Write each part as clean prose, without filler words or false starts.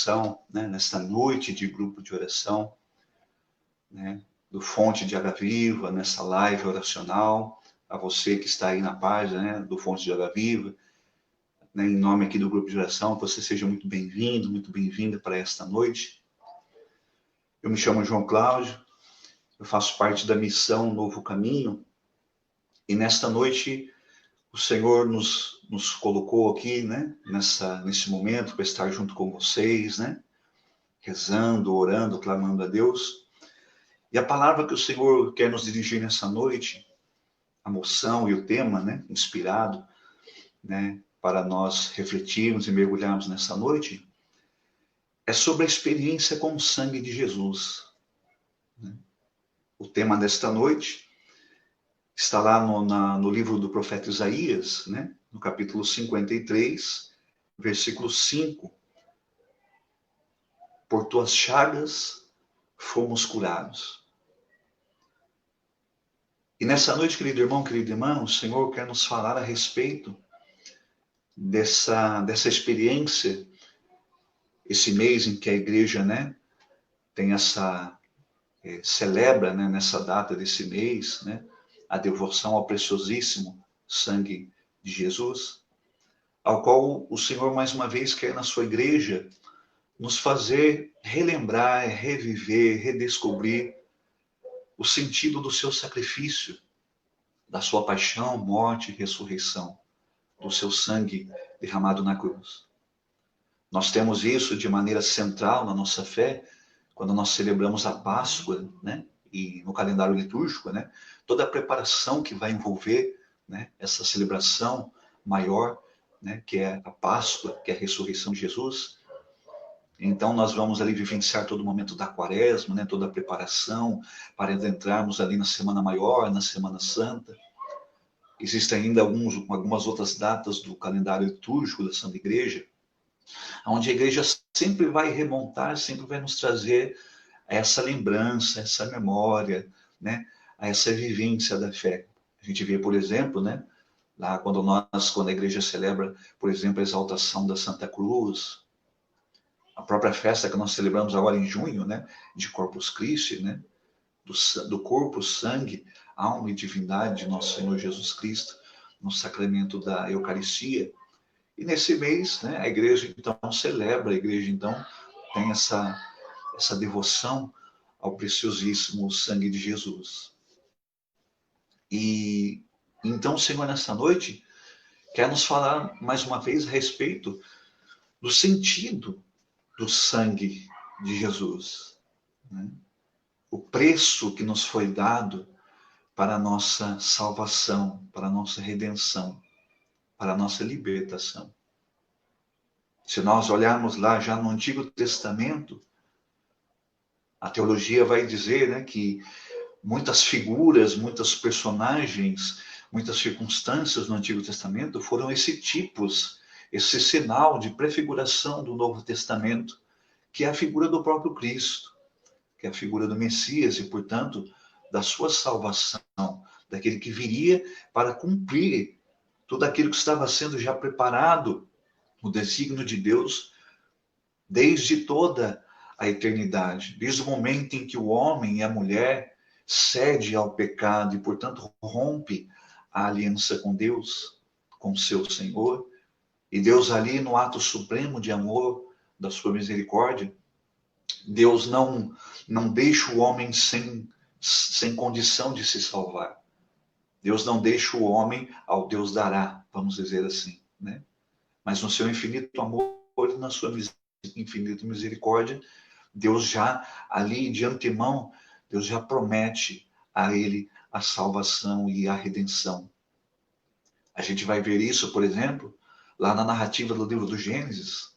oração, né, nesta noite de grupo de oração, né, do Fonte de Água Viva, nessa live oracional, a você que está aí na página, né, do Fonte de Água Viva, né, em nome aqui do grupo de oração, que você seja muito bem-vindo, muito bem-vinda para esta noite. Eu me chamo João Cláudio, eu faço parte da missão Novo Caminho, e nesta noite o Senhor nos colocou aqui, né, nesse momento, para estar junto com vocês, né, rezando, orando, clamando a Deus. E a palavra que o Senhor quer nos dirigir nessa noite, a moção e o tema, né, inspirado, né, para nós refletirmos e mergulharmos nessa noite, é sobre a experiência com o sangue de Jesus. Né? O tema desta noite está lá no livro do profeta Isaías, né, no capítulo 53, versículo 5. Por tuas chagas fomos curados. E nessa noite, querido irmão, querida irmã, o Senhor quer nos falar a respeito dessa experiência, esse mês em que a igreja, né, tem celebra, né, nessa data desse mês, né, a devoção ao preciosíssimo sangue de Jesus, ao qual o Senhor mais uma vez quer na sua igreja nos fazer relembrar, reviver, redescobrir o sentido do seu sacrifício, da sua paixão, morte e ressurreição, do seu sangue derramado na cruz. Nós temos isso de maneira central na nossa fé, quando nós celebramos a Páscoa, né? E no calendário litúrgico, né? Toda a preparação que vai envolver, né, essa celebração maior, né, que é a Páscoa, que é a ressurreição de Jesus. Então, nós vamos ali vivenciar todo o momento da Quaresma, né, toda a preparação para entrarmos ali na Semana Maior, na Semana Santa. Existem ainda algumas outras datas do calendário litúrgico da Santa Igreja, onde a Igreja sempre vai remontar, sempre vai nos trazer essa lembrança, essa memória, né, essa vivência da fé. A gente vê, por exemplo, né, lá quando a Igreja celebra, por exemplo, a exaltação da Santa Cruz, a própria festa que nós celebramos agora em junho, né, de Corpus Christi, né, do corpo, sangue, alma e divindade de nosso Senhor Jesus Cristo, no sacramento da Eucaristia. E nesse mês, né, a igreja então celebra, a igreja então tem essa devoção ao preciosíssimo sangue de Jesus. E então o Senhor nessa noite quer nos falar mais uma vez a respeito do sentido do sangue de Jesus, né? O preço que nos foi dado para a nossa salvação, para a nossa redenção, para a nossa libertação. Se nós olharmos lá já no Antigo Testamento, a teologia vai dizer, né, que muitas figuras, muitos personagens, muitas circunstâncias no Antigo Testamento foram esse sinal de prefiguração do Novo Testamento, que é a figura do próprio Cristo, que é a figura do Messias e, portanto, da sua salvação, daquele que viria para cumprir tudo aquilo que estava sendo já preparado no desígnio de Deus desde toda a eternidade, desde o momento em que o homem e a mulher cede ao pecado e, portanto, rompe a aliança com Deus, com seu Senhor, e Deus ali no ato supremo de amor, da sua misericórdia, Deus não deixa o homem sem condição de se salvar. Deus não deixa o homem ao Deus dará, vamos dizer assim, né? Mas no seu infinito amor e na sua infinita misericórdia, Deus já ali de antemão, Deus já promete a ele a salvação e a redenção. A gente vai ver isso, por exemplo, lá na narrativa do livro do Gênesis,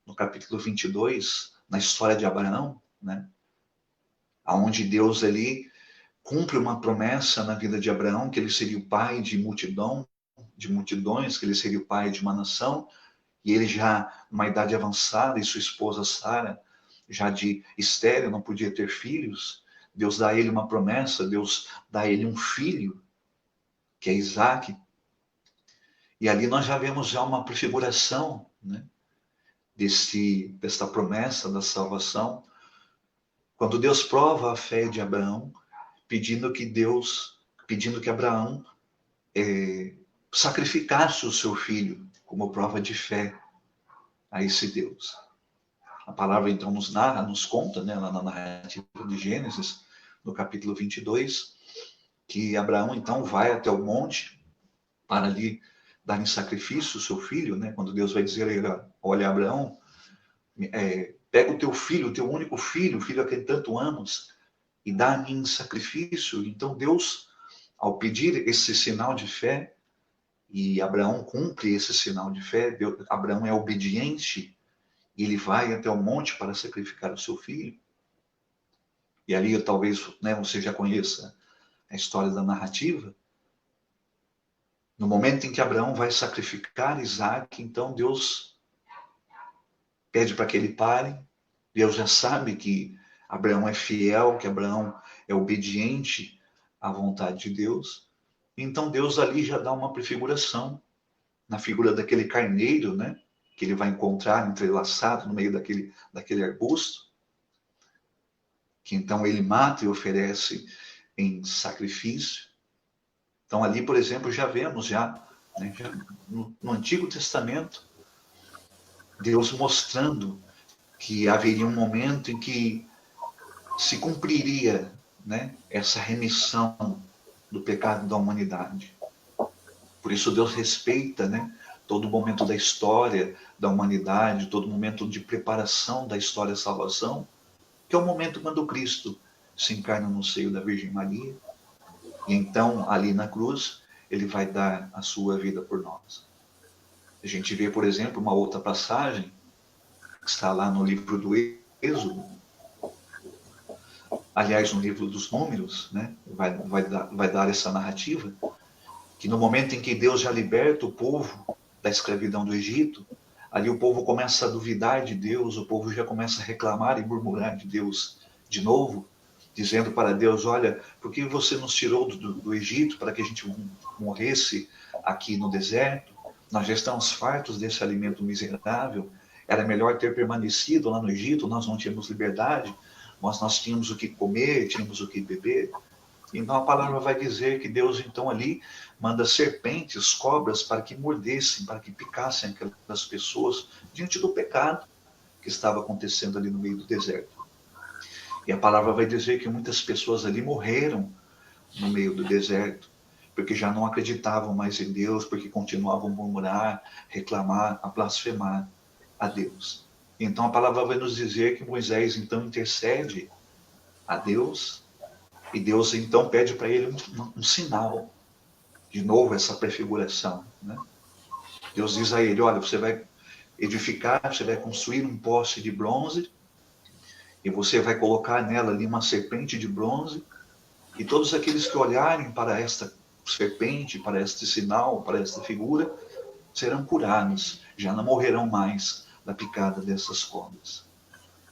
no capítulo 22, na história de Abraão, né? Onde Deus ali cumpre uma promessa na vida de Abraão, que ele seria o pai de multidões, que ele seria o pai de uma nação, e ele já, numa idade avançada, e sua esposa Sara, já de estéril, não podia ter filhos, Deus dá a ele uma promessa, Deus dá a ele um filho, que é Isaac. E ali nós já vemos já uma prefiguração, né? desta promessa da salvação, quando Deus prova a fé de Abraão, pedindo que Abraão sacrificasse o seu filho como prova de fé a esse Deus. A palavra então nos conta, né, na narrativa de Gênesis, no capítulo 22, que Abraão então vai até o monte para ali dar em sacrifício o seu filho, né? Quando Deus vai dizer a ele, olha, Abraão, pega o teu filho, o teu único filho, o filho a quem tanto amas, e dá-me em sacrifício. Então Deus, ao pedir esse sinal de fé, e Abraão cumpre esse sinal de fé, Abraão é obediente, e ele vai até o monte para sacrificar o seu filho. E ali talvez, né, você já conheça a história da narrativa. No momento em que Abraão vai sacrificar Isaac, então Deus pede para que ele pare. Deus já sabe que Abraão é fiel, que Abraão é obediente à vontade de Deus. Então Deus ali já dá uma prefiguração na figura daquele carneiro, né, que ele vai encontrar entrelaçado no meio daquele arbusto, que então ele mata e oferece em sacrifício. Então ali, por exemplo, já vemos né, no Antigo Testamento, Deus mostrando que haveria um momento em que se cumpriria, né, essa remissão do pecado da humanidade. Por isso Deus respeita, né, todo momento da história da humanidade, todo momento de preparação da história da salvação, que é o momento quando Cristo se encarna no seio da Virgem Maria, e então, ali na cruz, ele vai dar a sua vida por nós. A gente vê, por exemplo, uma outra passagem, que está lá no livro do Êxodo, aliás, no livro dos Números, né, vai dar essa narrativa, que no momento em que Deus já liberta o povo da escravidão do Egito, ali o povo começa a duvidar de Deus, o povo já começa a reclamar e murmurar de Deus de novo, dizendo para Deus, olha, por que você nos tirou do Egito para que a gente morresse aqui no deserto? Nós já estamos fartos desse alimento miserável, era melhor ter permanecido lá no Egito, nós não tínhamos liberdade, mas nós tínhamos o que comer, tínhamos o que beber. Então a palavra vai dizer que Deus então ali manda serpentes, cobras, para que mordessem, para que picassem aquelas pessoas diante do pecado que estava acontecendo ali no meio do deserto. E a palavra vai dizer que muitas pessoas ali morreram no meio do deserto, porque já não acreditavam mais em Deus, porque continuavam a murmurar, reclamar, a blasfemar a Deus. Então a palavra vai nos dizer que Moisés então intercede a Deus, e Deus então pede para ele um sinal. De novo essa prefiguração, né? Deus diz a ele, olha, você vai edificar, você vai construir um poste de bronze, e você vai colocar nela ali uma serpente de bronze, e todos aqueles que olharem para esta serpente, para este sinal, para esta figura, serão curados, já não morrerão mais da picada dessas cobras.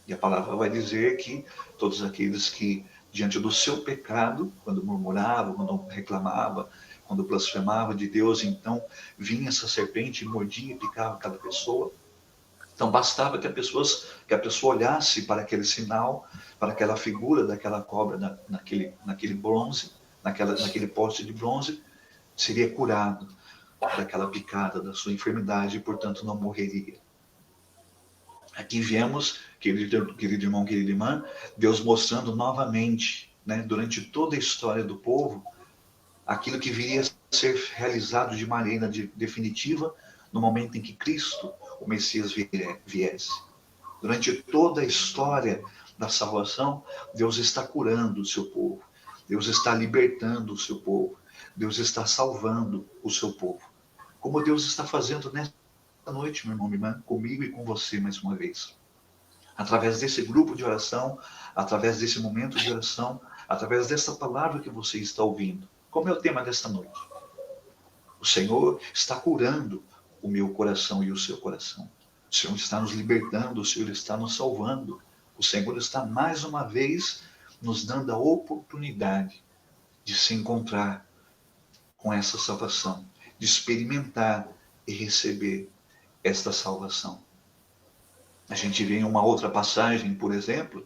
E a palavra vai dizer que todos aqueles que, diante do seu pecado, quando murmurava, quando reclamava, quando blasfemava de Deus, então vinha essa serpente, mordia e picava cada pessoa. Então bastava que a pessoa olhasse para aquele sinal, para aquela figura daquela cobra, naquele bronze, naquele poste de bronze, seria curado daquela picada, da sua enfermidade, e portanto não morreria. Aqui vemos, querido irmão, querida irmã, Deus mostrando novamente, né, durante toda a história do povo, aquilo que viria a ser realizado de maneira definitiva no momento em que Cristo, o Messias, viesse. Durante toda a história da salvação, Deus está curando o seu povo. Deus está libertando o seu povo. Deus está salvando o seu povo. Como Deus está fazendo nesta noite, meu irmão, minha irmã, comigo e com você mais uma vez. Através desse grupo de oração, através desse momento de oração, através dessa palavra que você está ouvindo. Como é o tema desta noite? O Senhor está curando o meu coração e o seu coração. O Senhor está nos libertando, o Senhor está nos salvando. O Senhor está mais uma vez nos dando a oportunidade de se encontrar com essa salvação, de experimentar e receber esta salvação. A gente vê em uma outra passagem, por exemplo,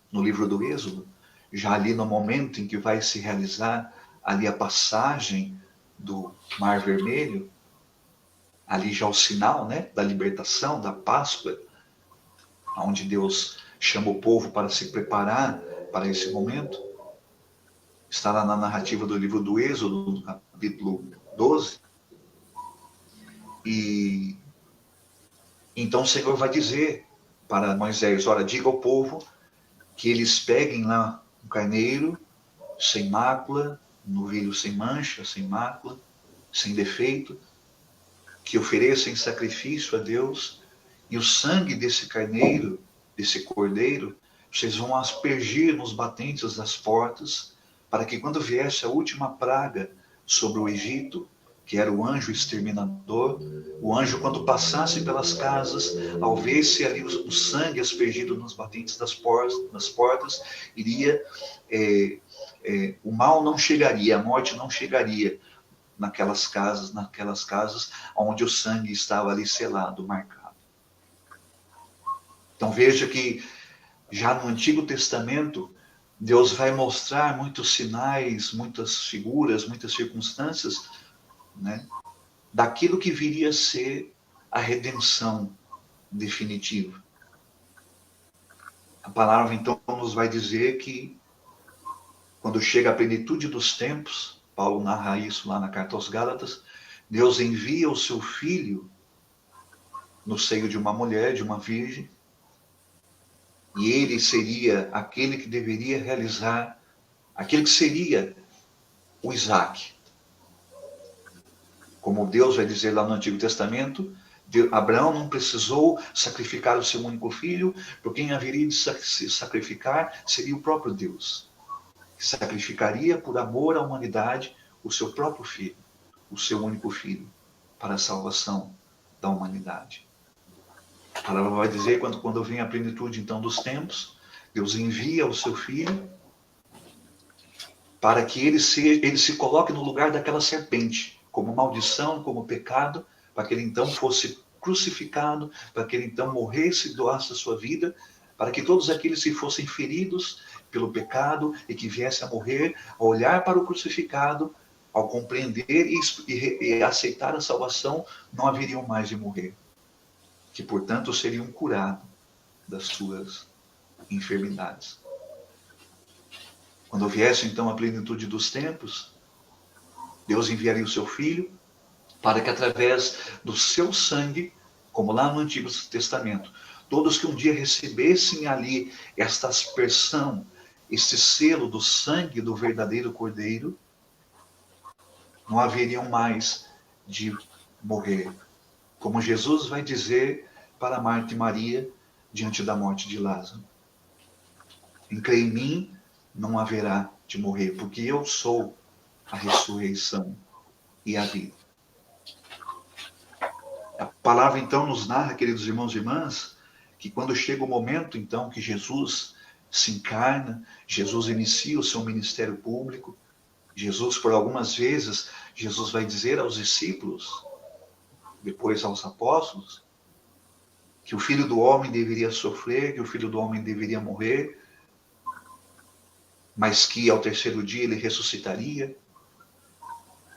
no livro do Êxodo, já ali no momento em que vai se realizar ali a passagem do Mar Vermelho, ali já o sinal, né, da libertação, da Páscoa, onde Deus chama o povo para se preparar para esse momento. Está lá na narrativa do livro do Êxodo, no capítulo 12. E então o Senhor vai dizer para Moisés, ora, diga ao povo que eles peguem lá um carneiro sem mácula, novilho sem mancha, sem mácula, sem defeito, que ofereçam em sacrifício a Deus, e o sangue desse carneiro, desse cordeiro, vocês vão aspergir nos batentes das portas, para que quando viesse a última praga sobre o Egito, que era o anjo exterminador, o anjo, quando passasse pelas casas, ao ver-se ali o sangue aspergido nos batentes das portas, iria, o mal não chegaria, a morte não chegaria naquelas casas onde o sangue estava ali selado, marcado. Então veja que já no Antigo Testamento, Deus vai mostrar muitos sinais, muitas figuras, muitas circunstâncias, né, daquilo que viria a ser a redenção definitiva. A palavra então nos vai dizer que quando chega a plenitude dos tempos, Paulo narra isso lá na carta aos Gálatas, Deus envia o seu Filho no seio de uma mulher, de uma virgem, e ele seria aquele que deveria realizar, aquele que seria o Isaac. Como Deus vai dizer lá no Antigo Testamento, Abraão não precisou sacrificar o seu único filho, porque quem haveria de se sacrificar seria o próprio Deus, que sacrificaria por amor à humanidade o seu próprio filho, o seu único filho, para a salvação da humanidade. A palavra vai dizer, quando vem a plenitude então dos tempos, Deus envia o seu filho para que ele se coloque no lugar daquela serpente, como maldição, como pecado, para que ele então fosse crucificado, para que ele então morresse e doasse a sua vida, para que todos aqueles que fossem feridos pelo pecado e que viessem a morrer, ao olhar para o crucificado, ao compreender e aceitar a salvação, não haveriam mais de morrer, que portanto seriam curados das suas enfermidades. Quando viesse então a plenitude dos tempos, Deus enviaria o seu Filho para que através do seu sangue, como lá no Antigo Testamento, todos que um dia recebessem ali esta aspersão, este selo do sangue do verdadeiro Cordeiro, não haveriam mais de morrer. Como Jesus vai dizer para Marta e Maria diante da morte de Lázaro. Quem crê em mim não haverá de morrer, porque eu sou a ressurreição e a vida. A palavra então nos narra, queridos irmãos e irmãs, que quando chega o momento então que Jesus se encarna, Jesus inicia o seu ministério público, Jesus por algumas vezes, Jesus vai dizer aos discípulos, depois aos apóstolos, que o Filho do Homem deveria sofrer, que o Filho do Homem deveria morrer, mas que ao terceiro dia ele ressuscitaria.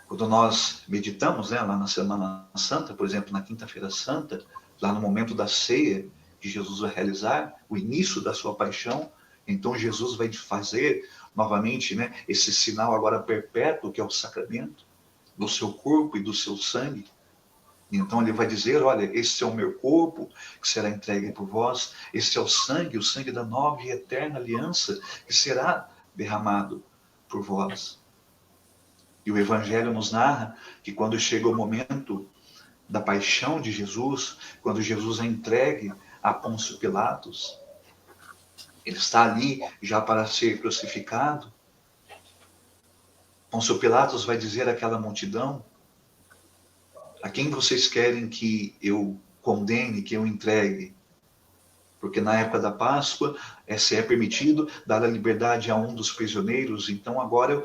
Quando nós meditamos, né, lá na Semana Santa, por exemplo, na Quinta-feira Santa, lá no momento da ceia que Jesus vai realizar, o início da sua paixão, então Jesus vai fazer novamente, né, esse sinal agora perpétuo, que é o sacramento, do seu corpo e do seu sangue. Então ele vai dizer, olha, este é o meu corpo que será entregue por vós, este é o sangue da nova e eterna aliança que será derramado por vós. E o Evangelho nos narra que quando chega o momento da paixão de Jesus, quando Jesus é entregue a Pôncio Pilatos, ele está ali já para ser crucificado. Pôncio Pilatos vai dizer àquela multidão, a quem vocês querem que eu condene, que eu entregue? Porque na época da Páscoa, se é permitido dar a liberdade a um dos prisioneiros, então agora,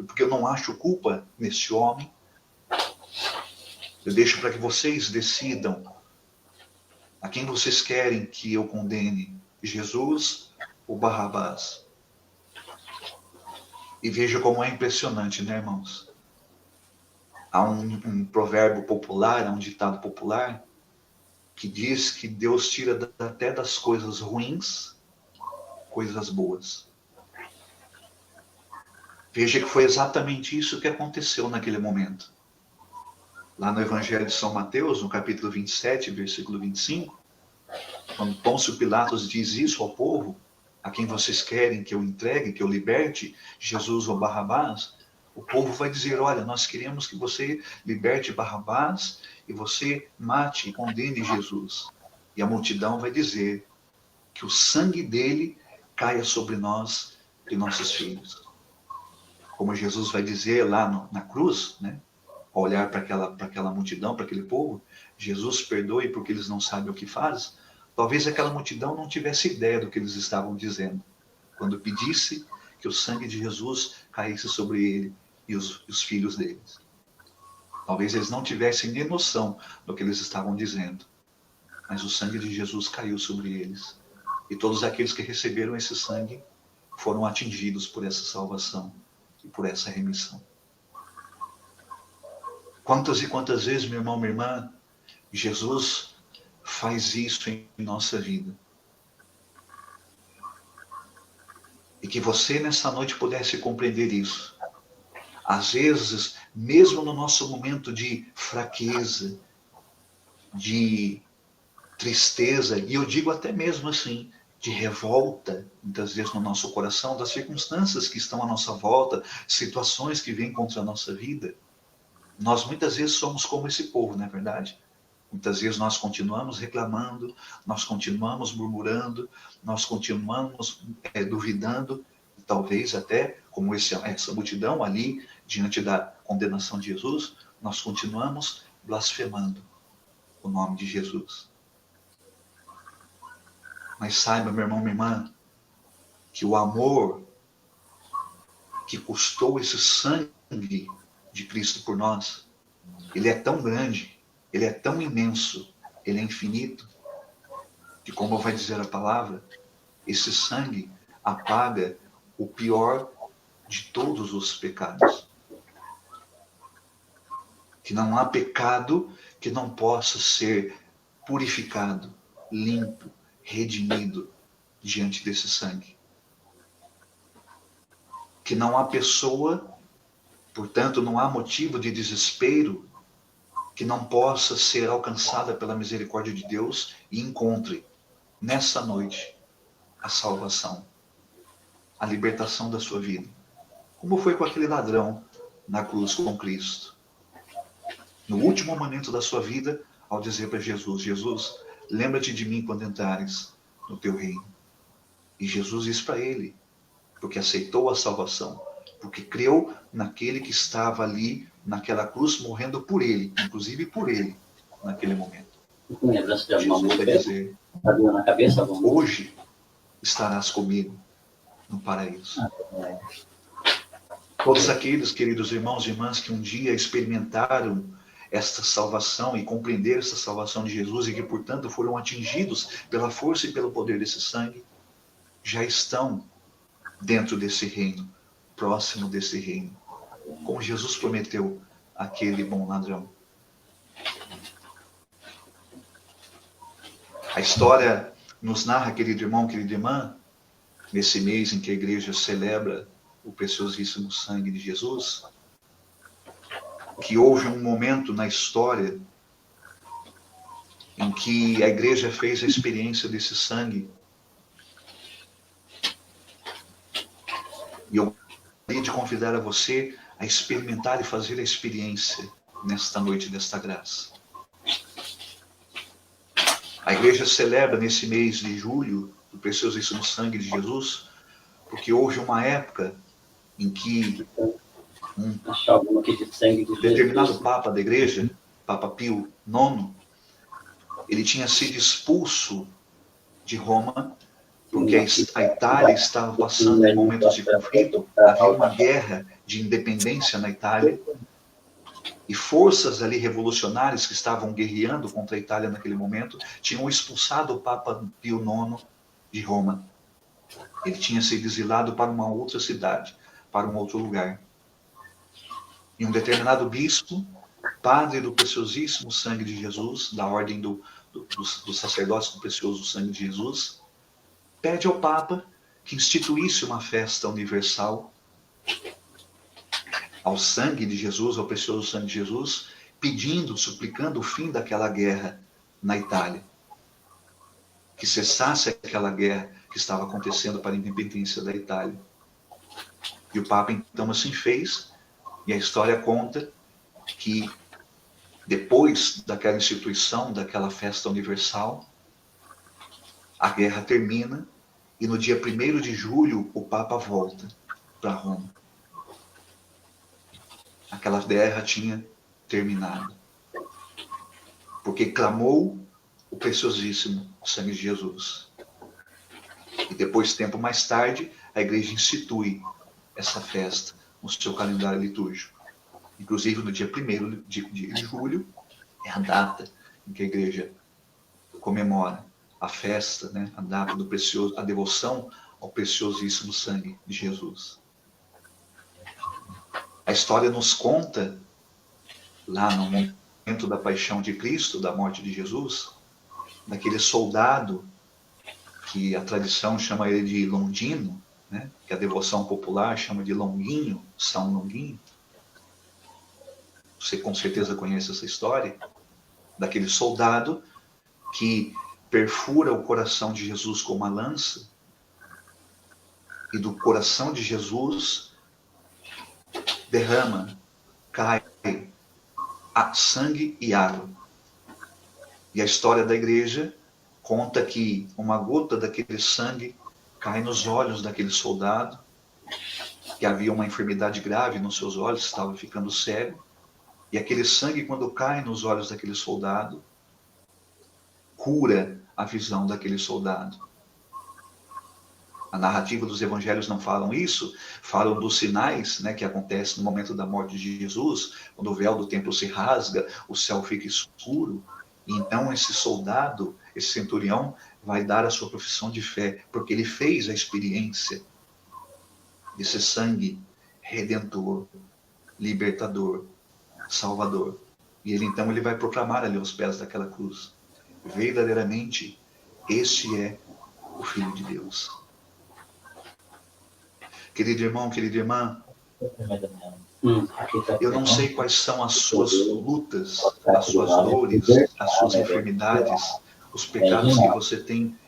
porque eu não acho culpa nesse homem, eu deixo para que vocês decidam A quem vocês querem que eu condene? Jesus ou Barrabás? E veja como é impressionante, né, irmãos? Há um provérbio popular, há um ditado popular, que diz que Deus tira até das coisas ruins coisas boas. Veja que foi exatamente isso que aconteceu naquele momento. Lá no Evangelho de São Mateus, no capítulo 27, versículo 25, quando Pôncio Pilatos diz isso ao povo, a quem vocês querem que eu entregue, que eu liberte, Jesus ou Barrabás, o povo vai dizer, olha, nós queremos que você liberte Barrabás e você mate e condene Jesus. E a multidão vai dizer que o sangue dele caia sobre nós e nossos filhos. Como Jesus vai dizer lá na cruz, né? Ao olhar para aquela multidão, para aquele povo, Jesus perdoe porque eles não sabem o que fazem. Talvez aquela multidão não tivesse ideia do que eles estavam dizendo, quando pedisse que o sangue de Jesus caísse sobre ele e os filhos deles. Talvez eles não tivessem nem noção do que eles estavam dizendo, mas o sangue de Jesus caiu sobre eles. E todos aqueles que receberam esse sangue foram atingidos por essa salvação e por essa remissão. Quantas e quantas vezes, meu irmão, minha irmã, Jesus faz isso em nossa vida. E que você nessa noite pudesse compreender isso. Às vezes, mesmo no nosso momento de fraqueza, de tristeza, e eu digo até mesmo assim, de revolta, muitas vezes no nosso coração, das circunstâncias que estão à nossa volta, situações que vêm contra a nossa vida, nós muitas vezes somos como esse povo, não é verdade? Muitas vezes nós continuamos reclamando, nós continuamos murmurando, nós continuamos duvidando, e talvez até, como essa multidão ali, diante da condenação de Jesus, nós continuamos blasfemando o nome de Jesus. Mas saiba, meu irmão, minha irmã, que o amor que custou esse sangue de Cristo por nós, ele é tão grande, ele é tão imenso, ele é infinito, que como vai dizer a palavra, esse sangue apaga o pior de todos os pecados. Que não há pecado que não possa ser purificado, limpo, redimido diante desse sangue. Que não há pessoa, portanto, não há motivo de desespero que não possa ser alcançada pela misericórdia de Deus e encontre nessa noite a salvação, a libertação da sua vida. Como foi com aquele ladrão na cruz com Cristo. No último momento da sua vida, ao dizer para Jesus, Jesus, lembra-te de mim quando entrares no teu reino. E Jesus disse para ele, porque aceitou a salvação, porque creu naquele que estava ali, naquela cruz, morrendo por ele, inclusive por ele, naquele momento. Jesus vai dizer, hoje estarás comigo no paraíso. Todos aqueles, queridos irmãos e irmãs, que um dia experimentaram esta salvação e compreenderam essa salvação de Jesus e que, portanto, foram atingidos pela força e pelo poder desse sangue, já estão dentro desse reino, próximo desse reino, como Jesus prometeu àquele bom ladrão. A história nos narra, querido irmão, querida irmã, nesse mês em que a igreja celebra o preciosíssimo sangue de Jesus, que houve um momento na história em que a igreja fez a experiência desse sangue. E eu gostaria de convidar a você a experimentar e fazer a experiência nesta noite desta graça. A igreja celebra nesse mês de julho o preciosíssimo sangue de Jesus, porque houve uma época em que um determinado papa da igreja, Papa Pio IX, ele tinha sido expulso de Roma, porque a Itália estava passando por momentos de conflito, havia uma guerra de independência na Itália, E forças ali revolucionárias que estavam guerreando contra a Itália naquele momento tinham expulsado o Papa Pio IX de Roma. Ele tinha sido exilado para uma outra cidade, para um outro lugar. E um determinado bispo, padre do preciosíssimo sangue de Jesus, da ordem dos sacerdotes do precioso sangue de Jesus, pede ao Papa que instituísse uma festa universal ao sangue de Jesus, ao precioso sangue de Jesus, pedindo, suplicando o fim daquela guerra na Itália. Que cessasse aquela guerra que estava acontecendo para a independência da Itália. E o Papa então assim fez, e a história conta que depois daquela instituição, daquela festa universal, a guerra termina e no dia 1º de julho o Papa volta para Roma. Aquela guerra tinha terminado. Porque clamou o preciosíssimo sangue de Jesus. E depois, tempo mais tarde, a igreja institui essa festa no seu calendário litúrgico. Inclusive, no dia 1º de julho, é a data em que a igreja comemora a festa, né? A data do precioso, a devoção ao preciosíssimo sangue de Jesus. A história nos conta, lá no momento da paixão de Cristo, da morte de Jesus, daquele soldado que a tradição chama ele de Longino, né? Que a devoção popular chama de Longuinho, São Longuinho. Você com certeza conhece essa história, daquele soldado que perfura o coração de Jesus com uma lança, e do coração de Jesus derrama, cai sangue e água. E a história da igreja conta que uma gota daquele sangue cai nos olhos daquele soldado, que havia uma enfermidade grave nos seus olhos, estava ficando cego. E aquele sangue, quando cai nos olhos daquele soldado, cura a visão daquele soldado. A narrativa dos evangelhos não falam isso, falam dos sinais, né, que acontecem no momento da morte de Jesus, quando o véu do templo se rasga, o céu fica escuro, e então esse soldado, esse centurião, vai dar a sua profissão de fé, porque ele fez a experiência desse sangue redentor, libertador, salvador. E então ele vai proclamar ali aos pés daquela cruz: verdadeiramente, este é o Filho de Deus. Querido irmão, querida irmã, eu não sei quais são as suas lutas, as suas dores, as suas enfermidades, os pecados que você tem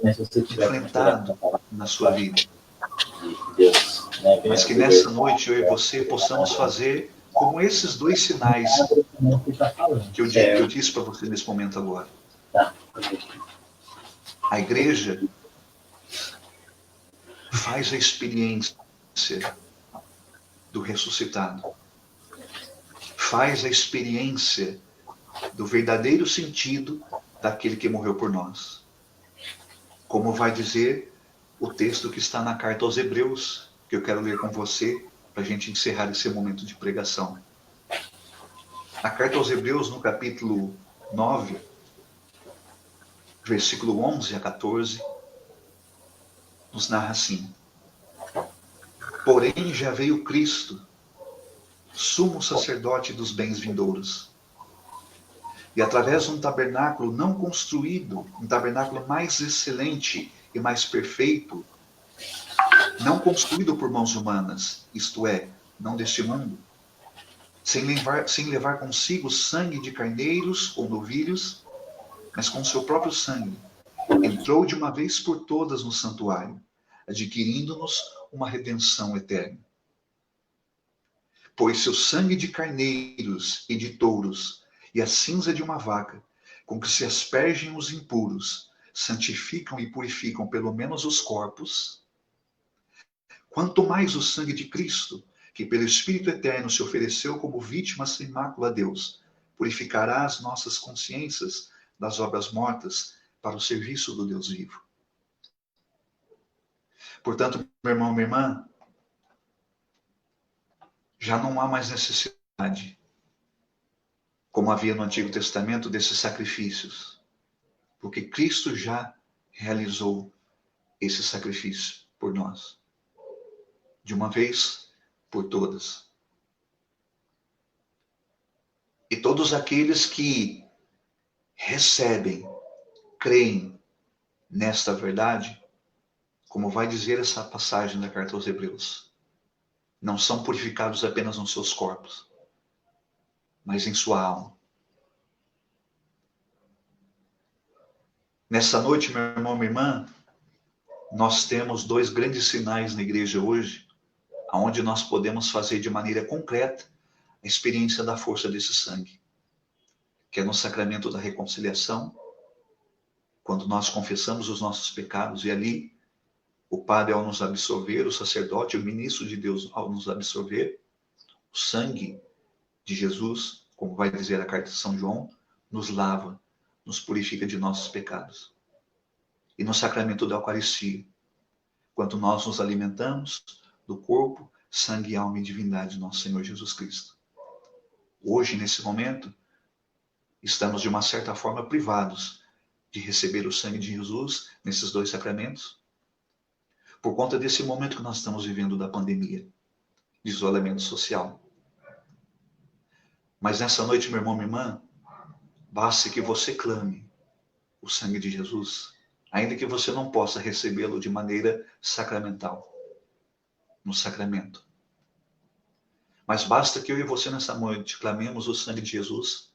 enfrentado na sua vida. Mas que nessa noite eu e você possamos fazer como esses dois sinais que eu disse para você nesse momento agora. A igreja faz a experiência do ressuscitado. Faz a experiência do verdadeiro sentido daquele que morreu por nós. Como vai dizer o texto que está na carta aos Hebreus, que eu quero ler com você para a gente encerrar esse momento de pregação. A carta aos Hebreus, no capítulo 9, versículo 11 a 14, nos narra assim: porém já veio Cristo, sumo sacerdote dos bens vindouros, e através de um tabernáculo não construído, um tabernáculo mais excelente e mais perfeito, não construído por mãos humanas, isto é, não deste mundo, sem levar consigo sangue de carneiros ou novilhos, mas com seu próprio sangue, entrou de uma vez por todas no santuário, adquirindo-nos uma redenção eterna. Pois seu sangue de carneiros e de touros e a cinza de uma vaca, com que se aspergem os impuros, santificam e purificam pelo menos os corpos, quanto mais o sangue de Cristo, que pelo Espírito Eterno se ofereceu como vítima sem mácula a Deus, purificará as nossas consciências das obras mortas para o serviço do Deus vivo. Portanto, meu irmão, minha irmã, já não há mais necessidade como havia no Antigo Testamento, desses sacrifícios. Porque Cristo já realizou esse sacrifício por nós. De uma vez por todas. E todos aqueles que recebem, creem nesta verdade, como vai dizer essa passagem da carta aos Hebreus, não são purificados apenas nos seus corpos, mas em sua alma. Nessa noite, meu irmão, minha irmã, nós temos dois grandes sinais na igreja hoje, onde nós podemos fazer de maneira concreta a experiência da força desse sangue, que é no sacramento da reconciliação, quando nós confessamos os nossos pecados e ali o padre, ao nos absolver, o sacerdote, o ministro de Deus, ao nos absolver, o sangue de Jesus, como vai dizer a carta de São João, nos lava, nos purifica de nossos pecados. E no sacramento da Eucaristia, quando nós nos alimentamos do corpo, sangue, alma e divindade de nosso Senhor Jesus Cristo. Hoje, nesse momento, estamos de uma certa forma privados de receber o sangue de Jesus nesses dois sacramentos, por conta desse momento que nós estamos vivendo da pandemia, de isolamento social. Mas nessa noite, meu irmão, minha irmã, basta que você clame o sangue de Jesus, ainda que você não possa recebê-lo de maneira sacramental, no sacramento. Mas basta que eu e você nessa noite clamemos o sangue de Jesus,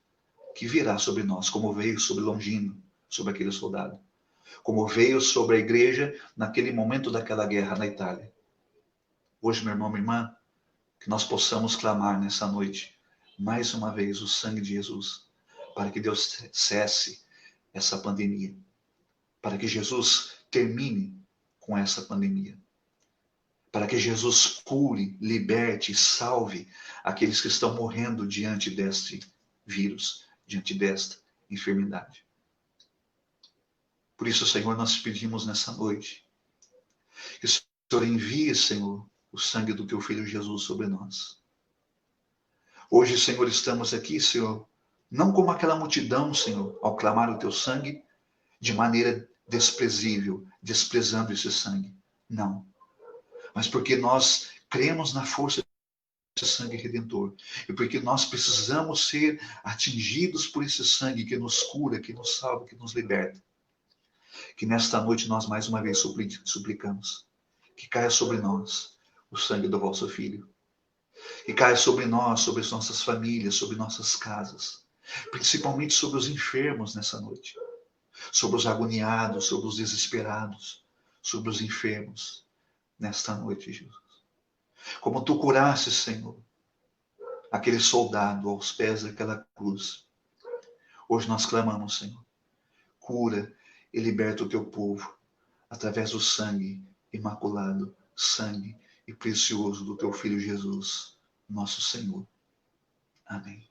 que virá sobre nós, como veio sobre Longino, sobre aquele soldado. Como veio sobre a igreja naquele momento daquela guerra na Itália. Hoje, meu irmão, minha irmã, que nós possamos clamar nessa noite, mais uma vez, o sangue de Jesus, para que Deus cesse essa pandemia, para que Jesus termine com essa pandemia, para que Jesus cure, liberte e salve aqueles que estão morrendo diante deste vírus, diante desta enfermidade. Por isso, Senhor, nós pedimos nessa noite que o Senhor envie, Senhor, o sangue do Teu Filho Jesus sobre nós. Hoje, Senhor, estamos aqui, Senhor, não como aquela multidão, Senhor, ao clamar o Teu sangue, de maneira desprezível, desprezando esse sangue. Não. Mas porque nós cremos na força desse sangue redentor. E porque nós precisamos ser atingidos por esse sangue que nos cura, que nos salva, que nos liberta. Que nesta noite nós mais uma vez suplicamos que caia sobre nós o sangue do vosso Filho. Que caia sobre nós, sobre as nossas famílias, sobre nossas casas. Principalmente sobre os enfermos nessa noite. Sobre os agoniados, sobre os desesperados, sobre os enfermos nesta noite, Jesus. Como Tu curaste, Senhor, aquele soldado aos pés daquela cruz. Hoje nós clamamos, Senhor, cura e liberta o Teu povo através do sangue imaculado, sangue e precioso do Teu Filho Jesus, nosso Senhor. Amém.